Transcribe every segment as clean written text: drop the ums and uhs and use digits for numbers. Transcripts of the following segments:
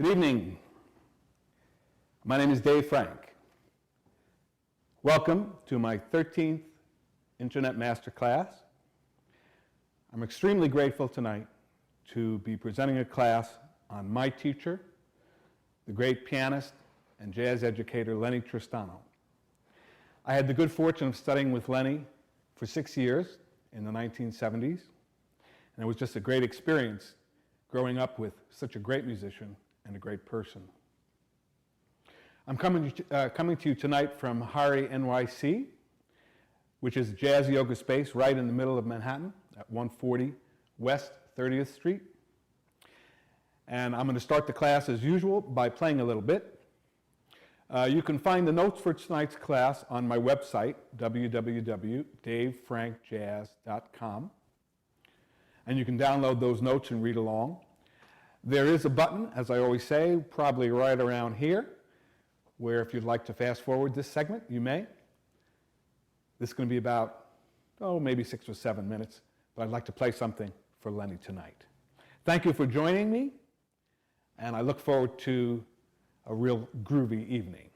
Good evening. My name is Dave Frank. Welcome to my 13th Internet Masterclass. I'm extremely grateful tonight to be presenting a class on my teacher, the great pianist and jazz educator Lennie Tristano. I had the good fortune of studying with Lennie for 6 years in the 1970s, and it was just a great experience growing up with such a great musician and a great person. I'm coming to you tonight from Hari, NYC, which is a jazz yoga space right in the middle of Manhattan at 140 West 30th Street. And I'm going to start the class as usual by playing a little bit. You can find the notes for tonight's class on my website, www.davefrankjazz.com. And you can download those notes and read along. There is a button, as I always say, probably right around here, where if you'd like to fast forward this segment, you may. This is going to be about, maybe 6 or 7 minutes, but I'd like to play something for Lennie tonight. Thank you for joining me, and I look forward to a real groovy evening.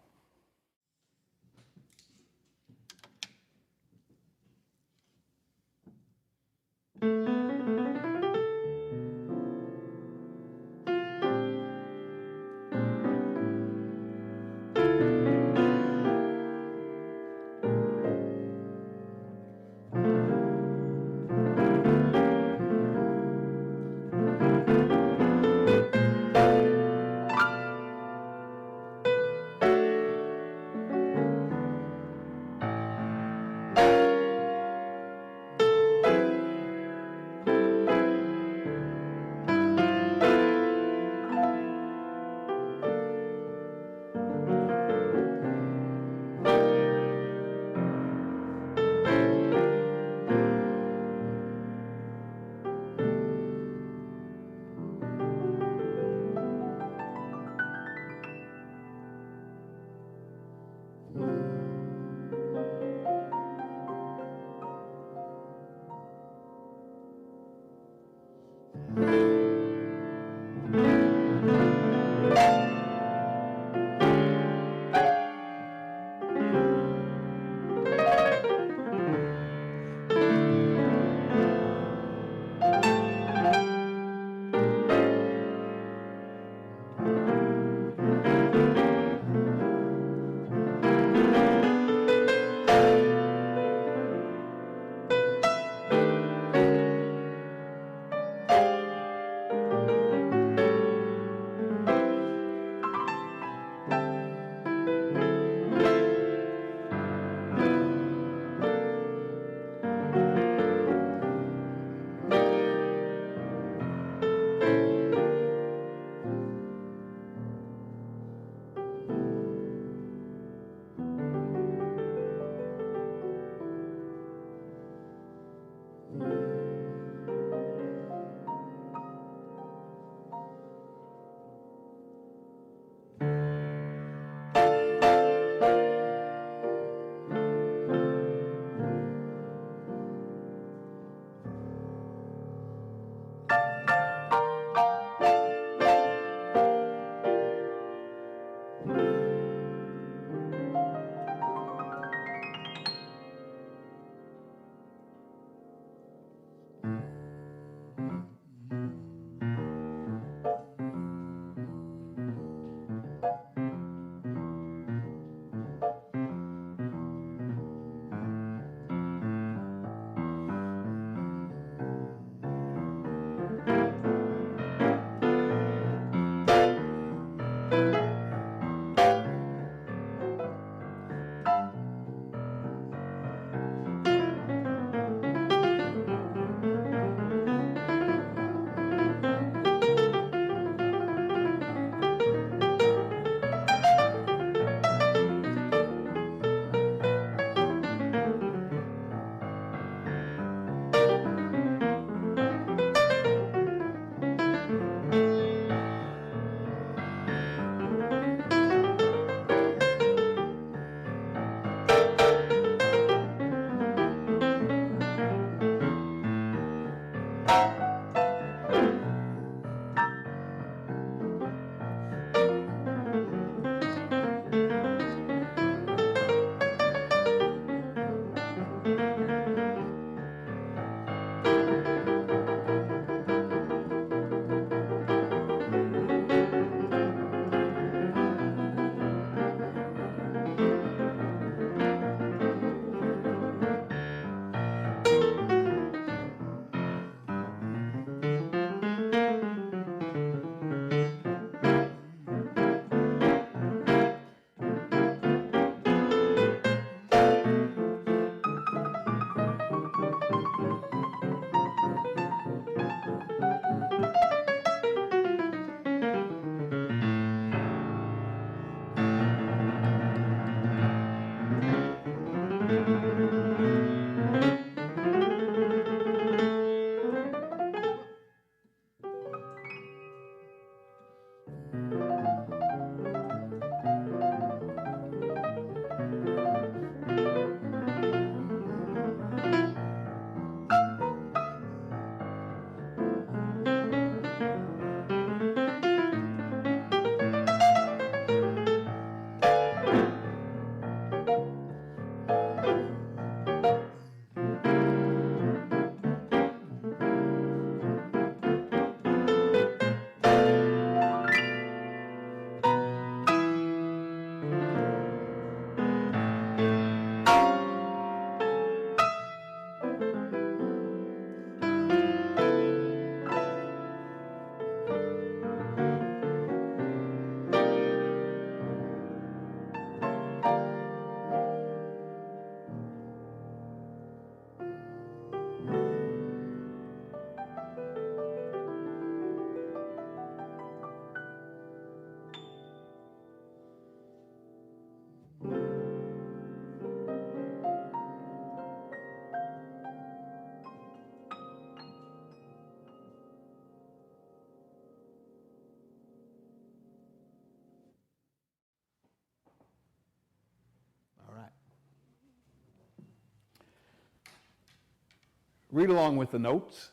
read along with the notes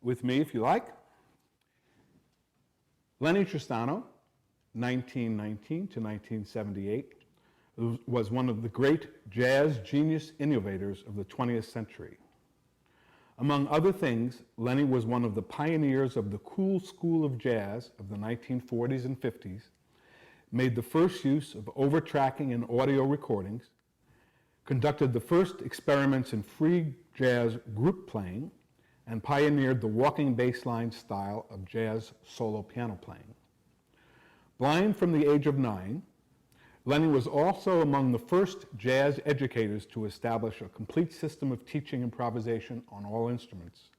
with me if you like. Lennie Tristano, 1919 to 1978, was one of the great jazz genius innovators of the 20th century. Among other things, Lennie was one of the pioneers of the cool school of jazz of the 1940s and 50s, made the first use of overtracking in audio recordings, conducted the first experiments in free jazz group playing, and pioneered the walking bassline style of jazz solo piano playing. Blind from the age of 9, Lennie was also among the first jazz educators to establish a complete system of teaching improvisation on all instruments,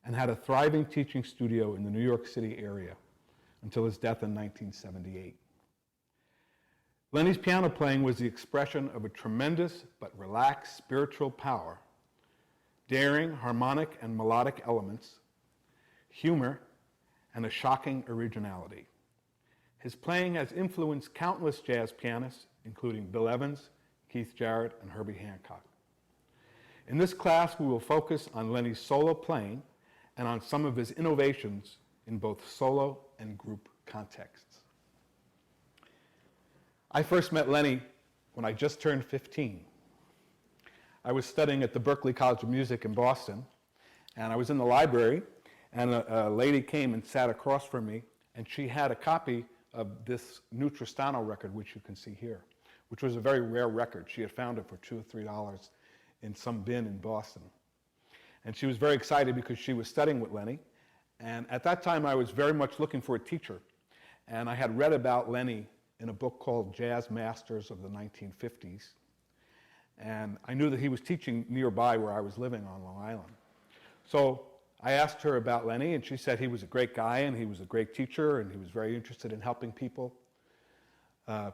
and had a thriving teaching studio in the New York City area until his death in 1978. Lennie's piano playing was the expression of a tremendous but relaxed spiritual power, daring harmonic and melodic elements, humor, and a shocking originality. His playing has influenced countless jazz pianists, including Bill Evans, Keith Jarrett, and Herbie Hancock. In this class, we will focus on Lennie's solo playing and on some of his innovations in both solo and group contexts. I first met Lennie when I just turned 15. I was studying at the Berklee College of Music in Boston, and I was in the library, and a lady came and sat across from me, and she had a copy of this new Tristano record, which you can see here, which was a very rare record. She had found it for $2 or $3 in some bin in Boston. And she was very excited because she was studying with Lennie, and at that time I was very much looking for a teacher, and I had read about Lennie in a book called Jazz Masters of the 1950s. And I knew that he was teaching nearby where I was living on Long Island. So I asked her about Lennie, and she said he was a great guy, and he was a great teacher, and he was very interested in helping people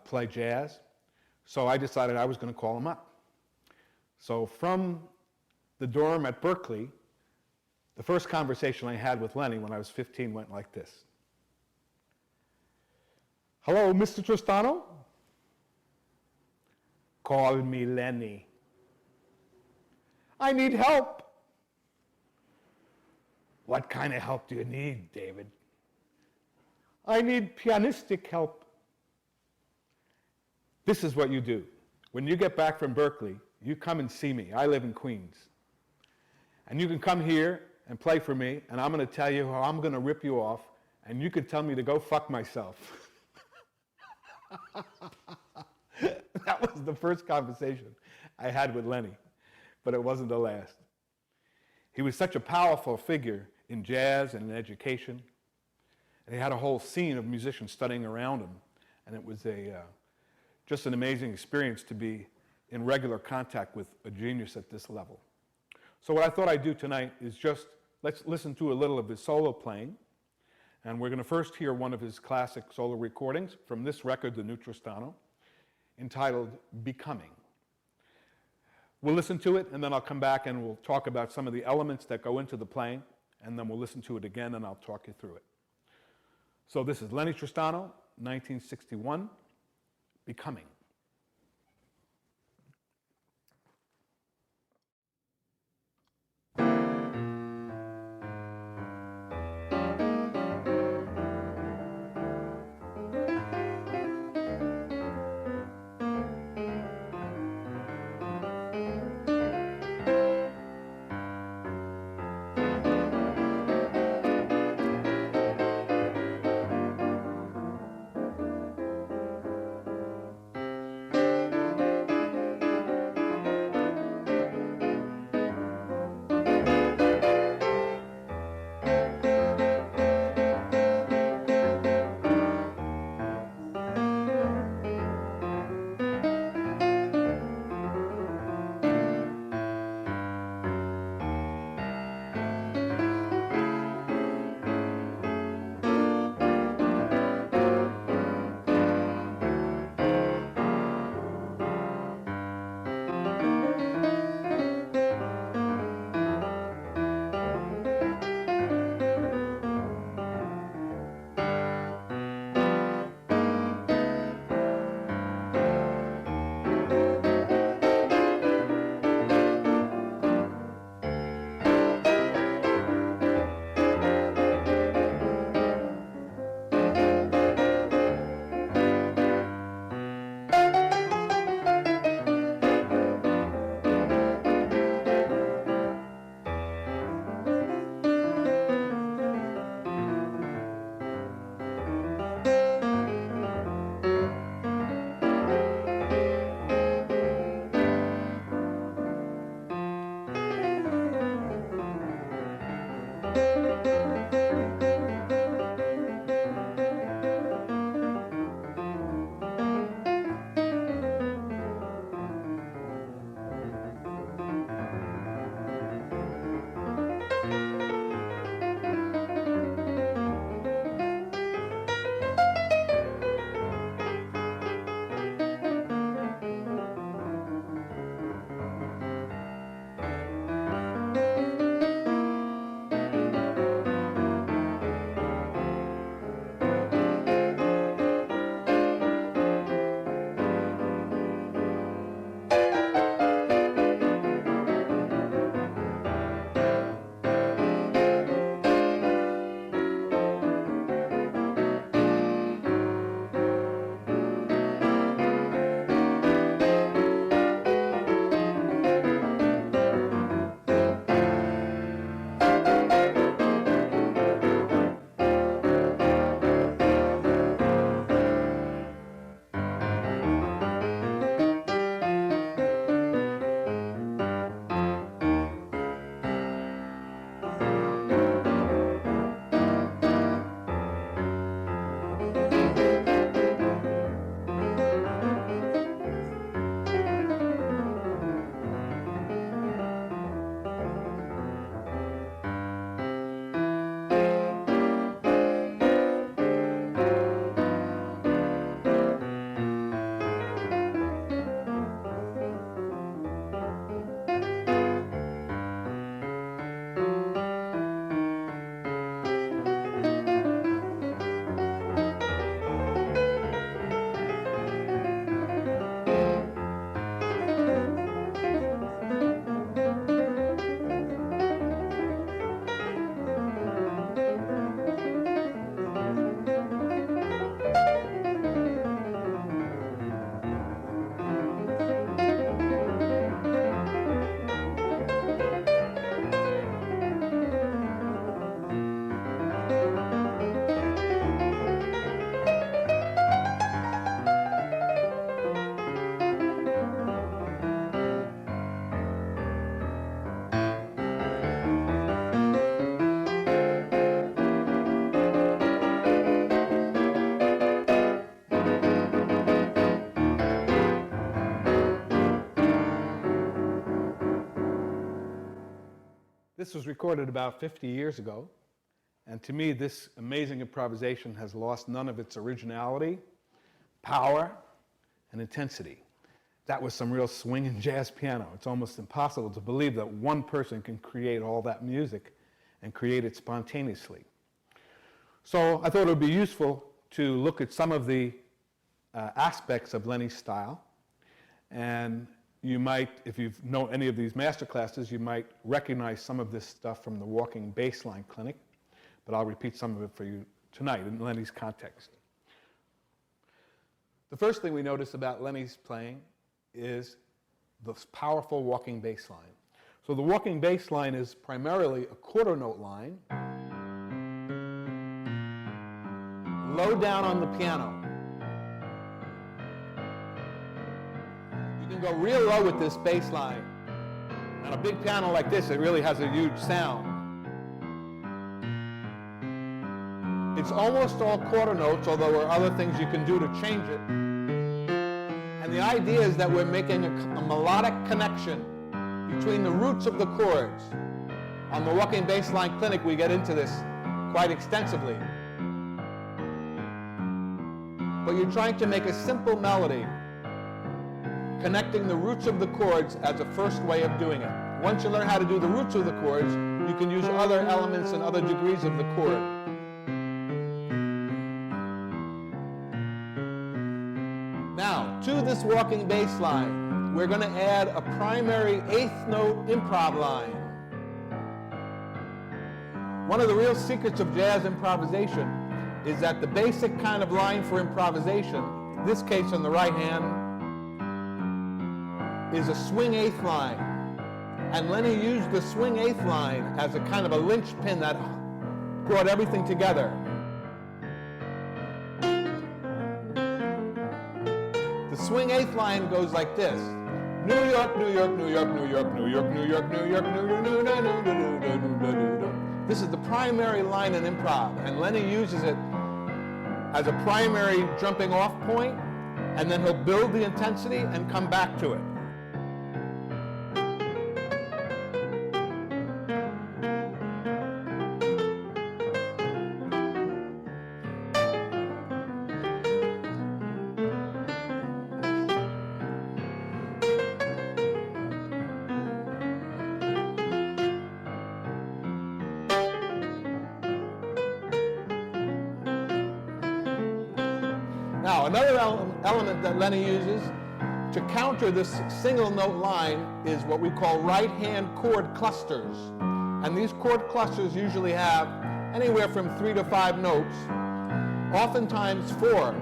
play jazz. So I decided I was going to call him up. So from the dorm at Berklee, the first conversation I had with Lennie when I was 15 went like this. Hello, Mr. Tristano? Call me Lennie. I need help. What kind of help do you need, David? I need pianistic help. This is what you do. When you get back from Berklee, you come and see me. I live in Queens. And you can come here and play for me, and I'm going to tell you how I'm going to rip you off, and you can tell me to go fuck myself. That was the first conversation I had with Lennie, but it wasn't the last. He was such a powerful figure in jazz and in education, and he had a whole scene of musicians studying around him, and it was just an amazing experience to be in regular contact with a genius at this level. So what I thought I'd do tonight is just let's listen to a little of his solo playing. And we're going to first hear one of his classic solo recordings from this record, the new Tristano, entitled Becoming. We'll listen to it, and then I'll come back and we'll talk about some of the elements that go into the playing, and then we'll listen to it again and I'll talk you through it. So this is Lennie Tristano, 1961, Becoming. This was recorded about 50 years ago, and to me this amazing improvisation has lost none of its originality, power, and intensity. That was some real swinging jazz piano. It's almost impossible to believe that one person can create all that music and create it spontaneously. So I thought it would be useful to look at some of the aspects of Lennie's style. And you might, if you know any of these master classes, you might recognize some of this stuff from the walking bassline clinic, but I'll repeat some of it for you tonight in Lennie's context. The first thing we notice about Lennie's playing is this powerful walking bass line. So the walking bass line is primarily a quarter note line, low down on the piano. You can go real low with this bass line. On a big piano like this, it really has a huge sound. It's almost all quarter notes, although there are other things you can do to change it. And the idea is that we're making a melodic connection between the roots of the chords. On the walking bass line clinic, we get into this quite extensively. But you're trying to make a simple melody, connecting the roots of the chords as a first way of doing it. Once you learn how to do the roots of the chords, you can use other elements and other degrees of the chord. Now, to this walking bass line, we're going to add a primary eighth note improv line. One of the real secrets of jazz improvisation is that the basic kind of line for improvisation, in this case on the right hand, is a swing eighth line. And Lennie used the swing eighth line as a kind of a linchpin that brought everything together. The swing eighth line goes like this. New York, New York, New York, New York, New York, New York, New York, New York, New York. This is the primary line in improv, and Lennie uses it as a primary jumping off point, and then he'll build the intensity and come back to it. Now, another element that Lennie uses to counter this single note line is what we call right-hand chord clusters. And these chord clusters usually have anywhere from 3 to 5 notes, oftentimes 4.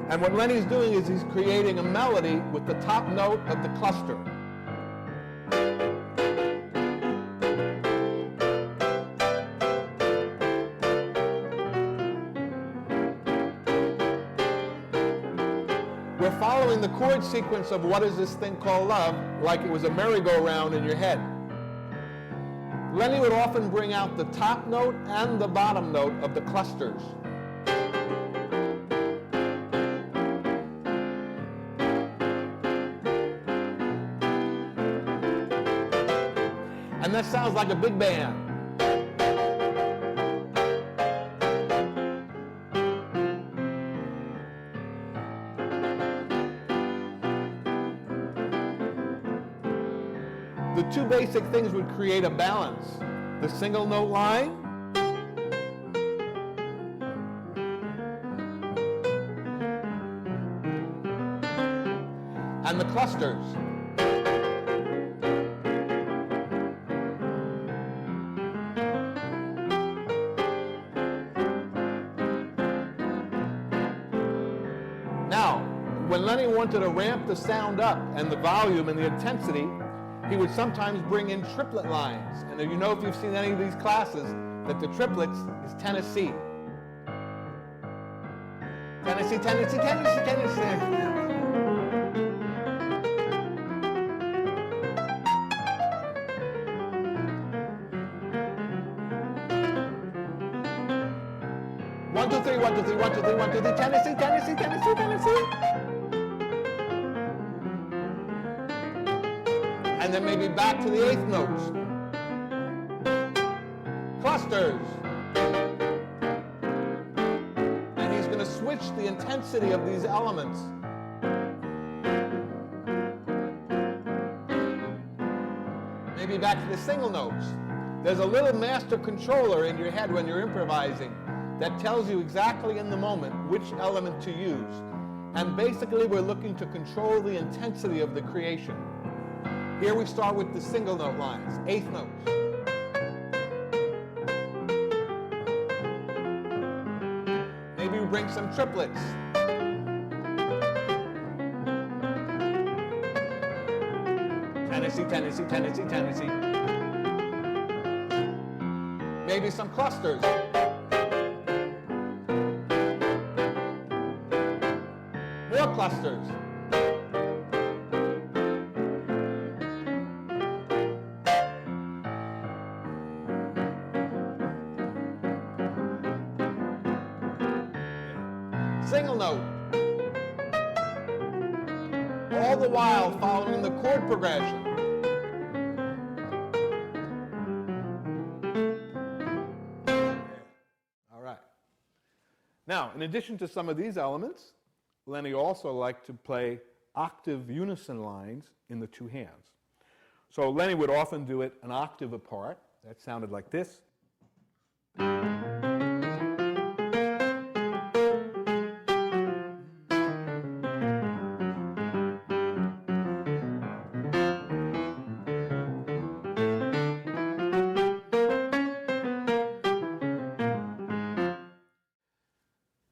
And what Lennie's doing is he's creating a melody with the top note of the cluster. We're following the chord sequence of What Is This Thing Called Love, like it was a merry-go-round in your head. Lennie would often bring out the top note and the bottom note of the clusters. And that sounds like a big band. The two basic things would create a balance. The single note line and the clusters. Now, when Lennie wanted to ramp the sound up and the volume and the intensity, he would sometimes bring in triplet lines. And you know, if you've seen any of these classes, that the triplets is Tennessee. Tennessee, Tennessee, Tennessee, Tennessee. One, two, three, 1, 2, 3, 1, 2, 3, 1, 2, 3, Tennessee, Tennessee, Tennessee, Tennessee. And then maybe back to the eighth notes. clusters. And he's going to switch the intensity of these elements. Maybe back to the single notes. There's a little master controller in your head when you're improvising that tells you exactly in the moment which element to use. And basically we're looking to control the intensity of the creation. Here we start with the single note lines, eighth notes. Maybe we bring some triplets. Tennessee, Tennessee, Tennessee, Tennessee. Maybe some clusters. More clusters. Single note. All the while following the chord progression. All right. Now, in addition to some of these elements, Lennie also liked to play octave unison lines in the two hands. So Lennie would often do it an octave apart. That sounded like this.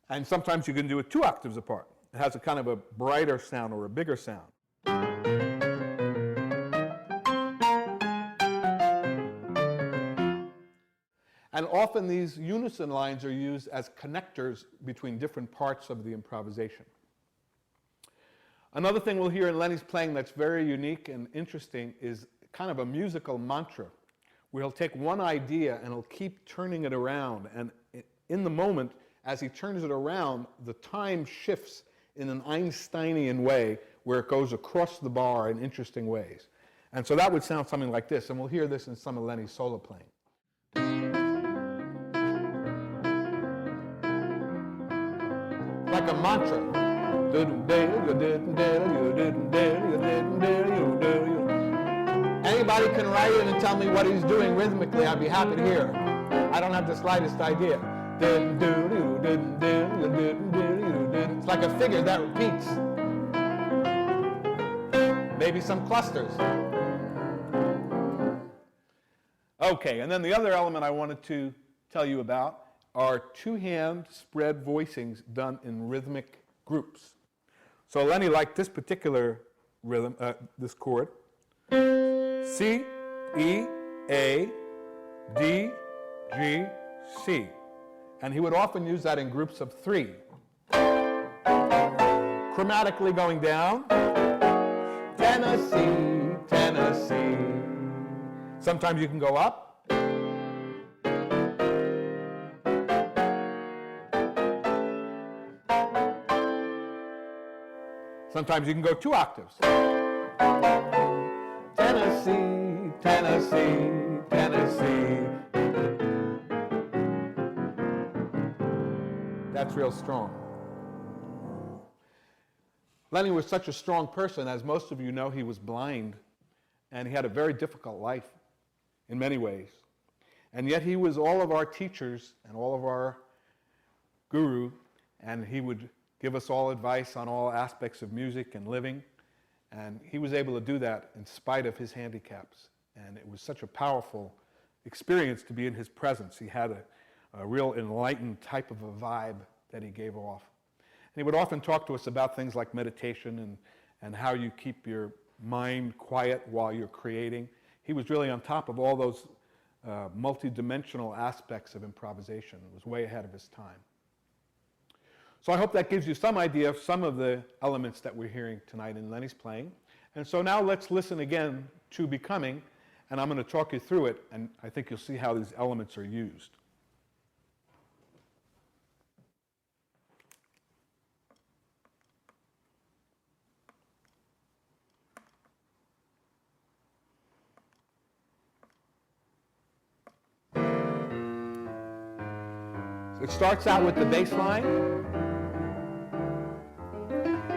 And sometimes you can do it 2 octaves apart. It has a kind of a brighter sound or a bigger sound. And often these unison lines are used as connectors between different parts of the improvisation. Another thing we'll hear in Lennie's playing that's very unique and interesting is kind of a musical mantra, where he'll take one idea and he'll keep turning it around. And in the moment, as he turns it around, the time shifts in an Einsteinian way where it goes across the bar in interesting ways. And so that would sound something like this, and we'll hear this in some of Lennie's solo playing. Like a mantra. Anybody can write it and tell me what he's doing rhythmically, I'd be happy to hear. I don't have the slightest idea. It's like a figure that repeats. Maybe some clusters. Okay, and then the other element I wanted to tell you about are 2-hand spread voicings done in rhythmic groups. So Lennie liked this particular rhythm, this chord. C, E, A, D, G, C. And he would often use that in groups of 3. Chromatically going down. Tennessee, Tennessee. Sometimes you can go up. Sometimes you can go 2 octaves. Tennessee, Tennessee, Tennessee. That's real strong. Lennie was such a strong person. As most of you know, he was blind, and he had a very difficult life in many ways. And yet he was all of our teachers and all of our guru, and he would give us all advice on all aspects of music and living. And he was able to do that in spite of his handicaps. And it was such a powerful experience to be in his presence. He had a real enlightened type of a vibe that he gave off. And he would often talk to us about things like meditation and how you keep your mind quiet while you're creating. He was really on top of all those multidimensional aspects of improvisation. It was way ahead of his time. So I hope that gives you some idea of some of the elements that we're hearing tonight in Lennie's playing. And so now let's listen again to Becoming, and I'm going to talk you through it, and I think you'll see how these elements are used. So it starts out with the bass line.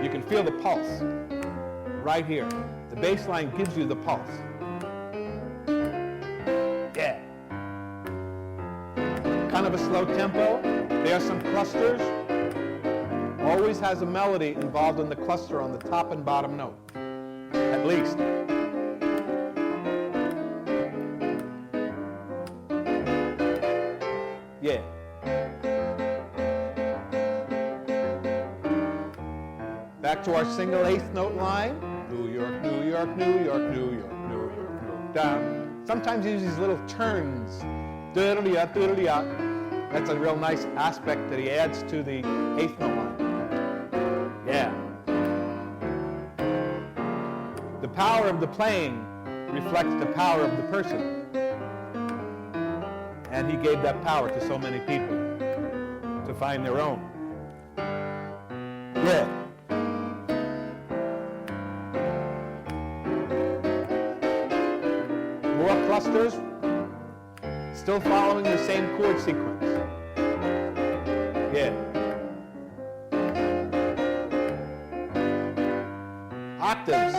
You can feel the pulse right here. The bass line gives you the pulse. Yeah. Kind of a slow tempo. There are some clusters. Always has a melody involved in the cluster on the top and bottom note, at least. Yeah. Back to our single eighth note line. New York, New York, New York, New York, New York, New York, down. Sometimes you use these little turns. Doodle-ya, doodle-ya. That's a real nice aspect that he adds to the eighth note line. Yeah. The power of the playing reflects the power of the person. And he gave that power to so many people to find their own. Yeah. More clusters, still following the same chord sequence. Yeah. Octaves.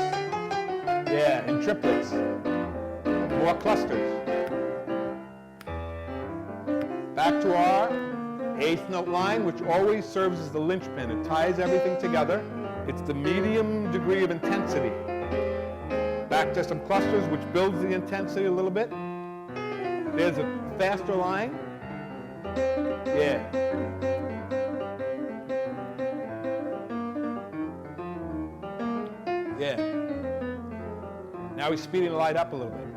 Yeah, in triplets. More clusters. Back to our eighth note line, which always serves as the linchpin. It ties everything together. It's the medium degree of intensity. Back to some clusters, which builds the intensity a little bit. There's a faster line. Yeah. Yeah. Now he's speeding the light up a little bit.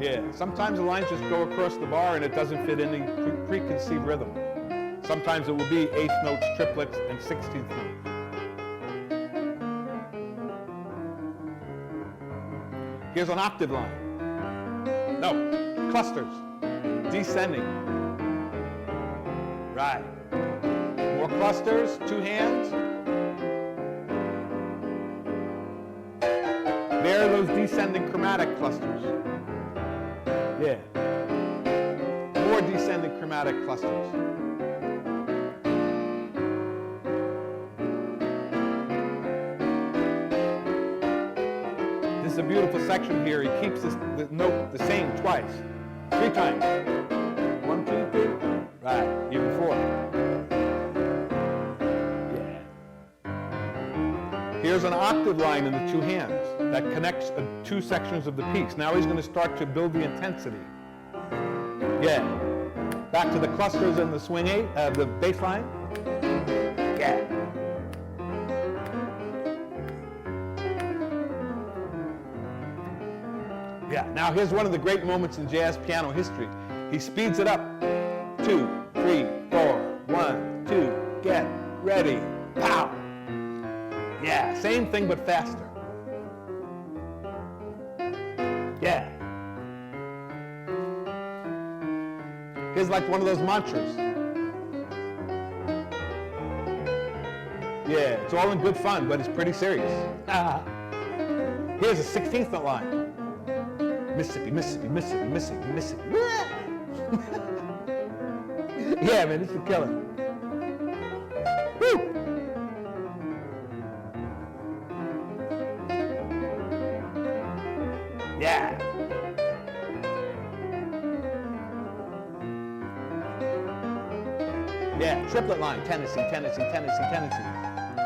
Yeah, sometimes the lines just go across the bar and it doesn't fit any preconceived rhythm. Sometimes it will be eighth notes, triplets, and 16th notes. Here's an octave line. No, clusters, descending. Right. More clusters, two hands. There are those descending chromatic clusters. Yeah. More descending chromatic clusters. This is a beautiful section here. He keeps the note the same twice. 3 times. 1, 2, 3. Right. Even 4. Yeah. Here's an octave line in the 2 hands that connects 2 sections of the piece. Now he's going to start to build the intensity. Yeah. Back to the clusters and the swing 8, the bass line. Yeah. Yeah. Now here's one of the great moments in jazz piano history. He speeds it up. 2, 3, 4, 1, 2, get ready, pow. Yeah. Same thing but faster. Yeah. Here's like one of those mantras. Yeah, it's all in good fun, but it's pretty serious. Here's a 16th note line. Mississippi, Mississippi, Mississippi, Mississippi, Mississippi. Yeah, man, this is a killer. Woo! Yeah. Yeah, triplet line. Tennessee, Tennessee, Tennessee, Tennessee.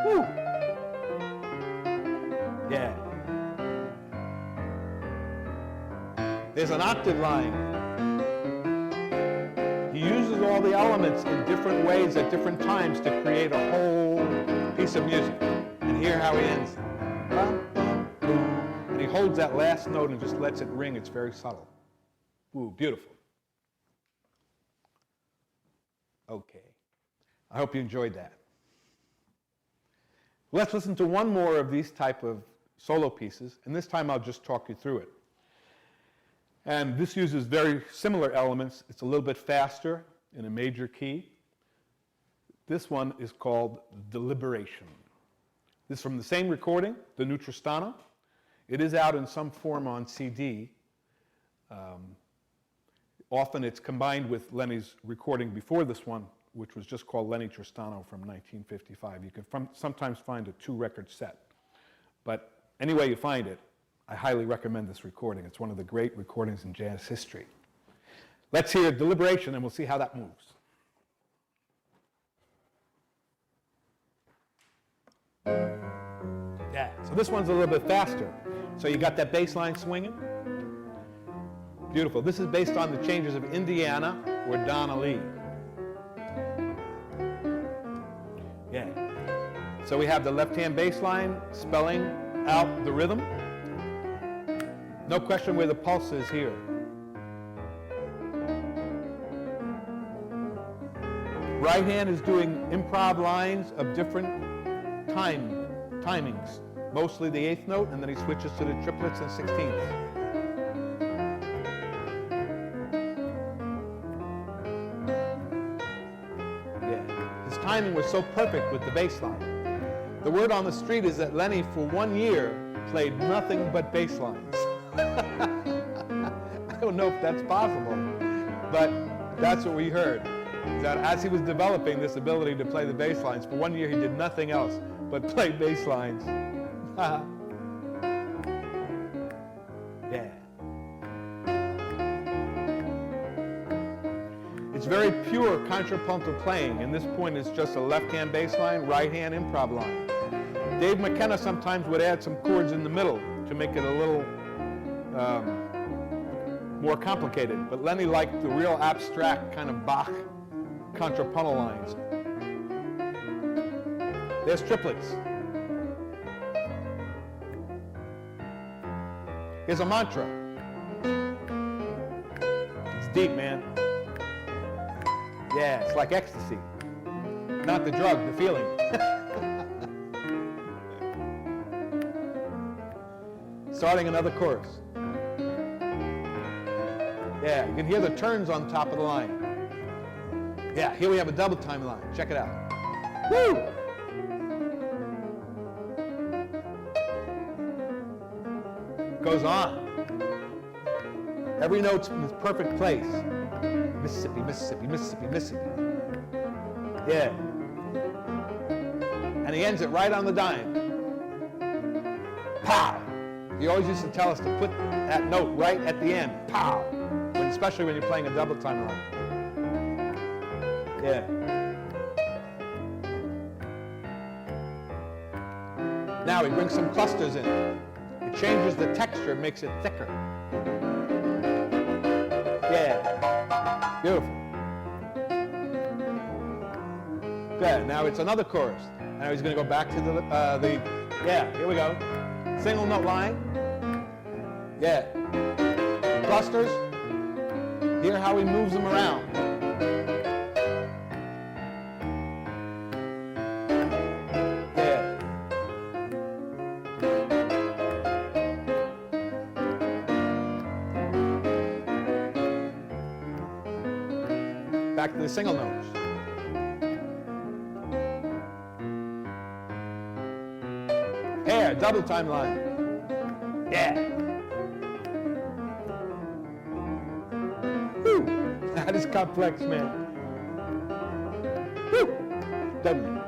Woo. Yeah. There's an octave line. He uses all the elements in different ways at different times to create a whole piece of music. And hear how he ends. And he holds that last note and just lets it ring. It's very subtle. Ooh, beautiful. Okay. I hope you enjoyed that. Let's listen to one more of these type of solo pieces, and this time I'll just talk you through it. And this uses very similar elements. It's a little bit faster in a major key. This one is called Deliberation. This is from the same recording, the Lennie Tristano. It is out in some form on CD. Often it's combined with Lennie's recording before this one, which was just called Lennie Tristano from 1955. You can sometimes find a 2-record set. But any way you find it, I highly recommend this recording. It's one of the great recordings in jazz history. Let's hear Deliberation, and we'll see how that moves. Yeah, so this one's a little bit faster. So you got that bass line swinging. Beautiful. This is based on the changes of Indiana or Donna Lee. Yeah. So we have the left-hand bass line spelling out the rhythm. No question where the pulse is here. Right hand is doing improv lines of different timings. Mostly the 8th note, and then he switches to the triplets and 16ths. Yeah, his timing was so perfect with the bass line. The word on the street is that Lennie, for 1 year, played nothing but bass lines. I don't know if that's possible, but that's what we heard. That as he was developing this ability to play the bass lines, for 1 year he did nothing else but play bass lines. Yeah. It's very pure contrapuntal playing, and this point is just a left-hand bass line, right-hand improv line. Dave McKenna sometimes would add some chords in the middle to make it a little more complicated, but Lennie liked the real abstract kind of Bach contrapuntal lines. There's triplets. Here's a mantra. It's deep, man. Yeah, it's like ecstasy. Not the drug, the feeling. Starting another chorus. Yeah, you can hear the turns on top of the line. Yeah, here we have a double time line. Check it out. Woo! Goes on. Every note's in its perfect place. Mississippi, Mississippi, Mississippi, Mississippi. Yeah. And he ends it right on the dime. Pow! He always used to tell us to put that note right at the end. Pow! Especially when you're playing a double time line. Yeah. Now he brings some clusters in. It changes the texture, makes it thicker. Yeah. Beautiful. Good. Now it's another chorus. Now he's going to go back to the yeah, here we go. Single note line. Yeah. Clusters. Hear how he moves them around. Back to the single notes. Here, double time line. Yeah. Woo. That is complex, man. Woo. W.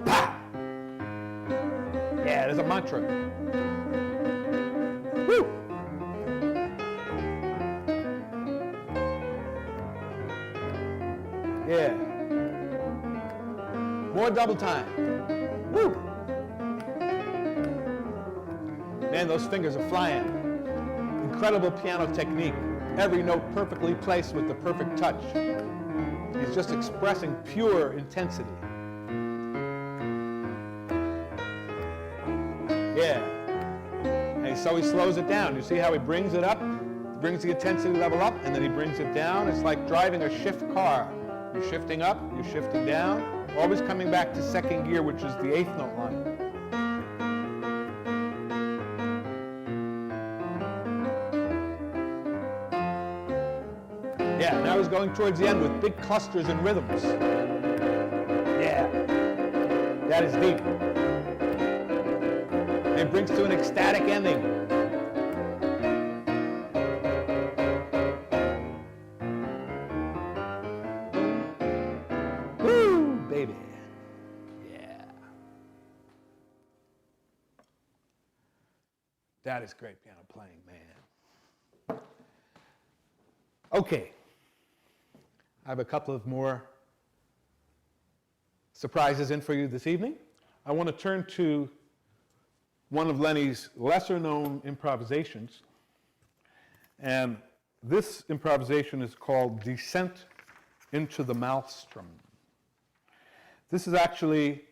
Pa. Yeah, there's a mantra. Woo. Yeah. More double time. Woo. Man, those fingers are flying. Incredible piano technique. Every note perfectly placed with the perfect touch. He's just expressing pure intensity. Yeah. And so he slows it down. You see how he brings it up? Brings the intensity level up, and then he brings it down. It's like driving a shift car. You're shifting up, you're shifting down, always coming back to second gear, which is the 8th note line. Yeah, now he's going towards the end with big clusters and rhythms. Yeah, that is deep. And it brings to an ecstatic ending. That is great piano playing, man. Okay. I have a couple of more surprises in for you this evening. I want to turn to one of Lennie's lesser-known improvisations. And this improvisation is called Descent into the Maelstrom. This is actually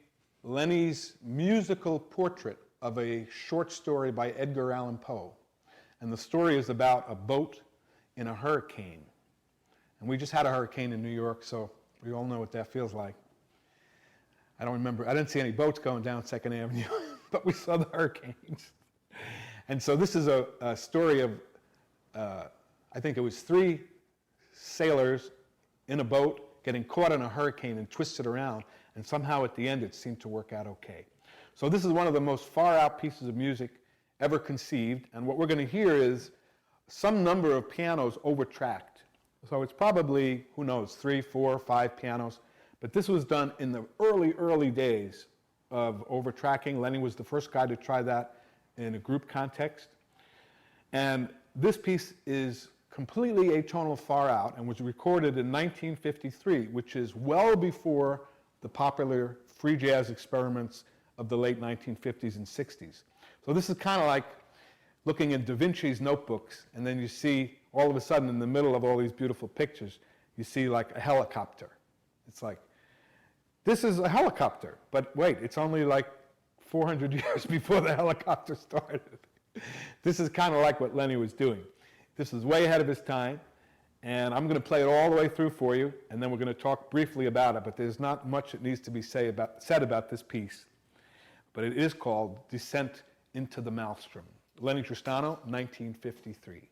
Lennie's musical portrait of a short story by Edgar Allan Poe. And the story is about a boat in a hurricane. And we just had a hurricane in New York, so we all know what that feels like. I don't remember, I didn't see any boats going down 2nd Avenue, but we saw the hurricanes. And so this is a story of, I think it was 3 sailors in a boat getting caught in a hurricane and twisted around, and somehow at the end it seemed to work out okay. So this is one of the most far out pieces of music ever conceived, and what we're going to hear is some number of pianos overtracked. So it's probably, who knows, 3, 4, 5 pianos, but this was done in the early days of overtracking. Lennie was the first guy to try that in a group context. And this piece is completely atonal far out and was recorded in 1953, which is well before the popular free jazz experiments of the late 1950s and 60s. So this is kind of like looking in Da Vinci's notebooks, and then you see all of a sudden in the middle of all these beautiful pictures, you see like a helicopter. It's like, this is a helicopter, but wait, it's only like 400 years before the helicopter started. This is kind of like what Lennie was doing. This is way ahead of his time, and I'm going to play it all the way through for you, and then we're going to talk briefly about it, but there's not much that needs to be said about this piece. But it is called Descent into the Maelstrom. Lennie Tristano, 1953.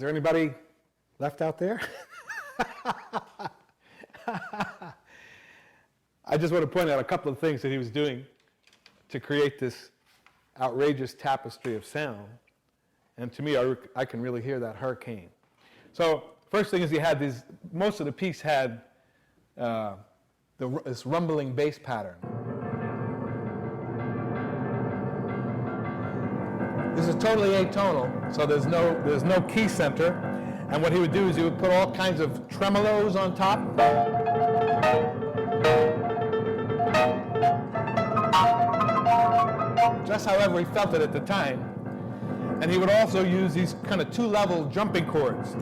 there anybody left out there? I just want to point out a couple of things that he was doing to create this outrageous tapestry of sound. And to me, I can really hear that hurricane. So first thing is he had these, most of the piece had this rumbling bass pattern. This is totally atonal, so there's no key center. And what he would do is he would put all kinds of tremolos on top. Just however he felt it at the time. And he would also use these kind of two-level jumping chords.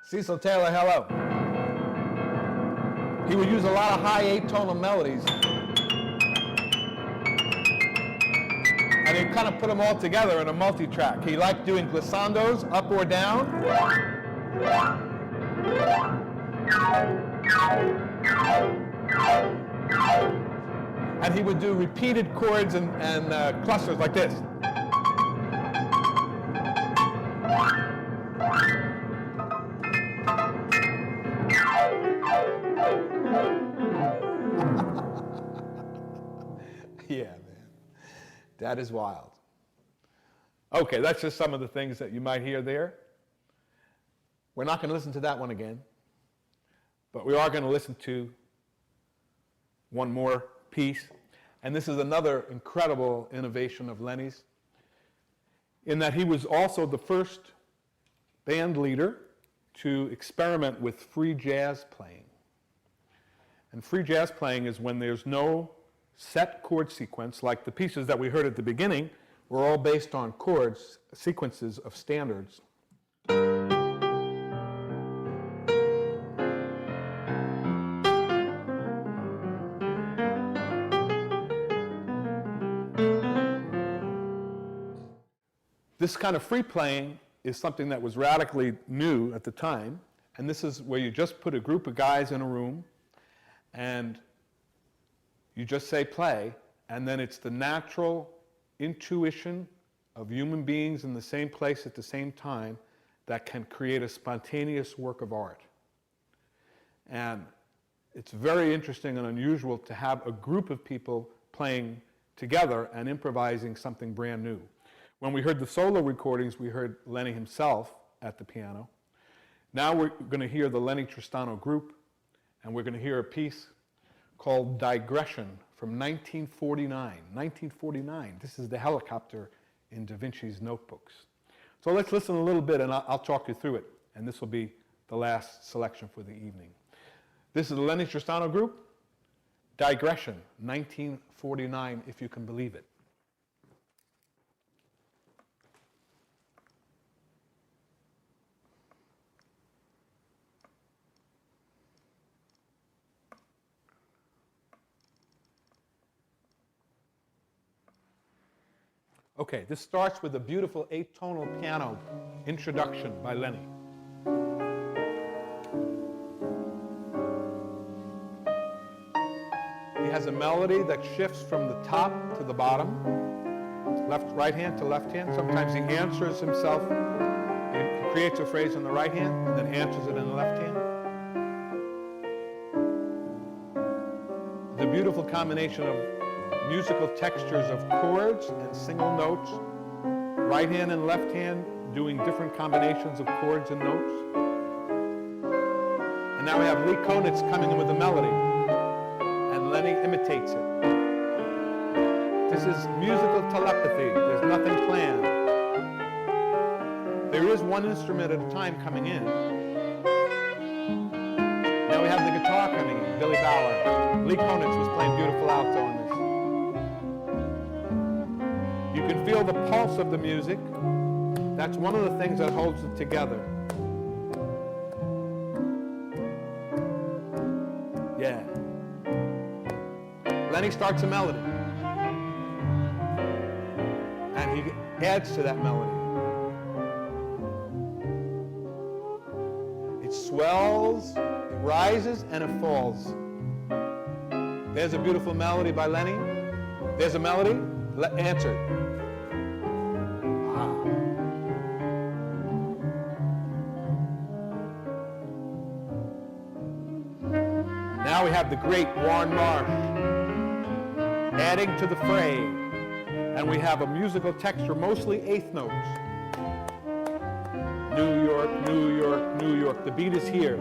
Cecil Taylor, hello. He would use a lot of high atonal melodies. And he'd kind of put them all together in a multi-track. He liked doing glissandos, up or down. And he would do repeated chords and clusters like this. Yeah, man. That is wild. Okay, that's just some of the things that you might hear there. We're not going to listen to that one again, but we are going to listen to one more piece. And this is another incredible innovation of Lennie's, in that he was also the first band leader to experiment with free jazz playing. And free jazz playing is when there's no set chord sequence, like the pieces that we heard at the beginning were all based on chords, sequences of standards. This kind of free playing is something that was radically new at the time, and this is where you just put a group of guys in a room and you just say play, and then it's the natural intuition of human beings in the same place at the same time that can create a spontaneous work of art. And it's very interesting and unusual to have a group of people playing together and improvising something brand new. When we heard the solo recordings, we heard Lennie himself at the piano. Now we're going to hear the Lennie Tristano group, and we're going to hear a piece called Digression from 1949. 1949. This is the helicopter in Da Vinci's notebooks. So let's listen a little bit, and I'll talk you through it, and this will be the last selection for the evening. This is the Lennie Tristano group, Digression, 1949, if you can believe it. Okay, this starts with a beautiful atonal piano introduction by Lennie. He has a melody that shifts from the top to the bottom, right hand to left hand. Sometimes he answers himself. He creates a phrase in the right hand and then answers it in the left hand. The beautiful combination of musical textures of chords and single notes, right hand and left hand doing different combinations of chords and notes. And now we have Lee Konitz coming in with a melody, and Lennie imitates it. This is musical telepathy. There's nothing planned. There is one instrument at a time coming in. Now we have the guitar coming in, Billy Ballard. Lee Konitz was playing beautiful alto on this. You can feel the pulse of the music. That's one of the things that holds it together. Yeah. Lennie starts a melody. And he adds to that melody. It swells, it rises, and it falls. There's a beautiful melody by Lennie. There's a melody. Answer. we have the great Warren Marsh adding to the fray. And we have a musical texture, mostly eighth notes. New York, New York, New York. The beat is here.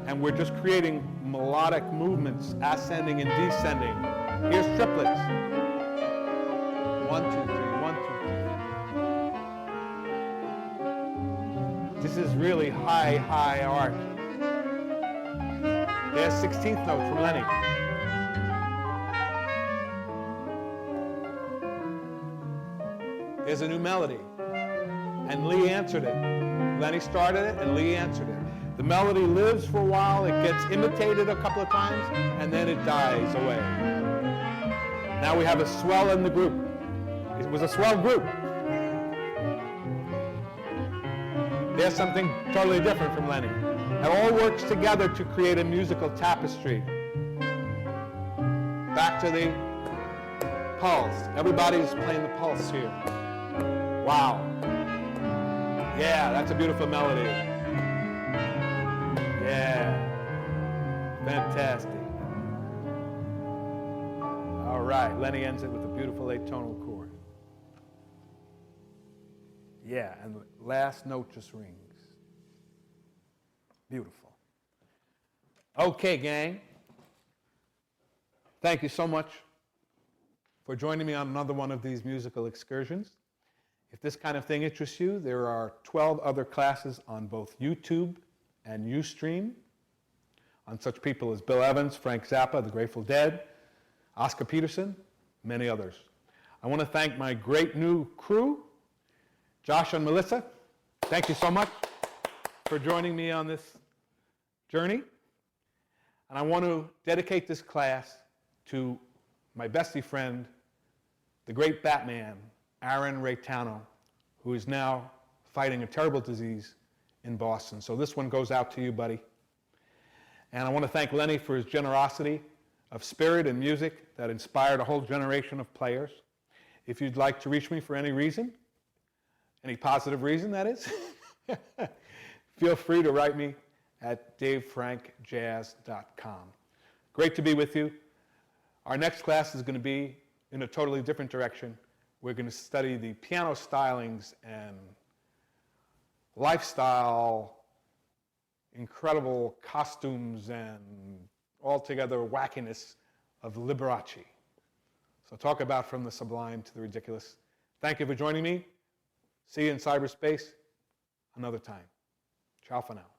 And we're just creating melodic movements, ascending and descending. Here's triplets. 1, 2, 3, 1, 2, 3. This is really high, high art. There's 16th note from Lennie. There's a new melody. And Lee answered it. Lennie started it, and Lee answered it. The melody lives for a while, it gets imitated a couple of times, and then it dies away. Now we have a swell in the group. It was a swell group. There's something totally different from Lennie. It all works together to create a musical tapestry. Back to the pulse. Everybody's playing the pulse here. Wow. Yeah, that's a beautiful melody. Yeah. Fantastic. All right, Lennie ends it with a beautiful eight-tonal chord. Yeah, and the last note just rings. Beautiful. Okay, gang. Thank you so much for joining me on another one of these musical excursions. If this kind of thing interests you, there are 12 other classes on both YouTube and Ustream on such people as Bill Evans, Frank Zappa, the Grateful Dead, Oscar Peterson, many others. I want to thank my great new crew, Josh and Melissa. Thank you so much for joining me on this journey. And I want to dedicate this class to my bestie friend, the great Batman, Aaron Reitano, who is now fighting a terrible disease in Boston. So this one goes out to you, buddy. And I want to thank Lennie for his generosity of spirit and music that inspired a whole generation of players. If you'd like to reach me for any reason, any positive reason, that is, feel free to write me at davefrankjazz.com. Great to be with you. Our next class is going to be in a totally different direction. We're going to study the piano stylings and lifestyle, incredible costumes, and altogether wackiness of Liberace. So talk about from the sublime to the ridiculous. Thank you for joining me. See you in cyberspace another time. Ciao for now.